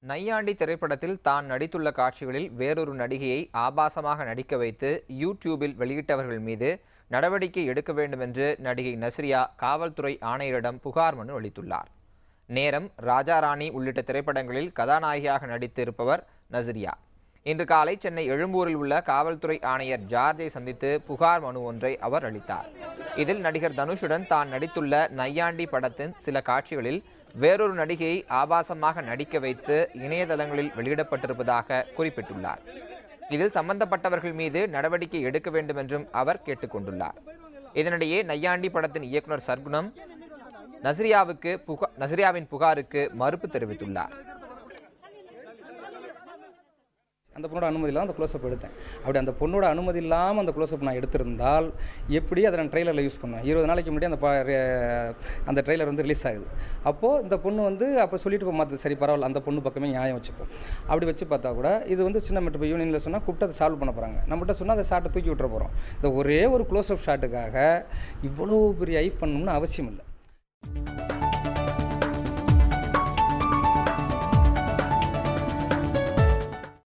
நையாண்டி திரைப்படத்தில் தான் நடித்துள்ள காட்சிகளில் வேறொரு நடிகையை ஆபாசமாக நடிக்க வைத்து யூடியூபில் வெளியிட்டவர்கள் மீது நடவடிக்கை எடுக்க வேண்டும் என்று நடிகை நஸ்ரியா காவல்துறை ஆணையரிடம் புகார் மனு அளித்துள்ளார். நேரம், ராஜா ராணி உள்ளிட்ட திரைப்படங்களில் கதாநாயகியாக நடித்து இருப்பவர் நஸ்ரியா. இன்று காலை சென்னை எழும்பூரில் உள்ள காவல்துறை ஆணையர் ஜார்ஜை சந்தித்து புகார் மனு ஒன்றை அவர் அளித்தார். இதில் நடிகர் தனுஷுடன் தான் நடித்துள்ள நையாண்டி படத்தின் சில காட்சிகளில் வேறொரு நடிகையை ஆபாசமாக நடிக்க வைத்து இணையதளங்களில் வெளியிடப்பட்டிருப்பதாக குறிப்பிட்டுள்ளார். இதில் சம்பந்தப்பட்டவர்கள் மீது நடவடிக்கை எடுக்க வேண்டும் என்றும் அவர் கேட்டுக்கொண்டுள்ளார். இதனிடையே நையாண்டி படத்தின் இயக்குனர் சர்க்குணம் நஸ்ரியாவின் புகாருக்கு மறுப்பு தெரிவித்துள்ளார். அந்த பொண்ணோட அனுமதி இல்லாமல் அந்த க்ளோஸ்அப் எடுத்தேன். அப்படி அந்த பொண்ணோட அனுமதி இல்லாமல் அந்த க்ளோஸ்அப் நான் எடுத்திருந்தால் எப்படி அதை நான் ட்ரெய்லரில் யூஸ் பண்ணுவேன்? 20 நாளைக்கு முன்னாடி அந்த ட்ரெய்லர் வந்து ரிலீஸ் ஆகுது. அப்போது இந்த பொண்ணு வந்து அப்போ சொல்லிட்டு போக சரி பரவாயில்ல, அந்த பொண்ணு பக்கமே நியாயம் வச்சுப்போம். அப்படி வச்சு பார்த்தா கூட இது வந்து சின்ன மட்டும் இப்போ யூனியனில் சொன்னால் கூப்பிட்டு அதை சால்வ் பண்ண போகிறாங்க. நம்மகிட்ட சொன்னால் அதை ஷாட்டை தூக்கி விட்டுற போகிறோம். இந்த ஒரே ஒரு க்ளோஸ்அப் ஷாட்டுக்காக இவ்வளோ பெரிய ஐப் பண்ணணும்னு அவசியம் இல்லை.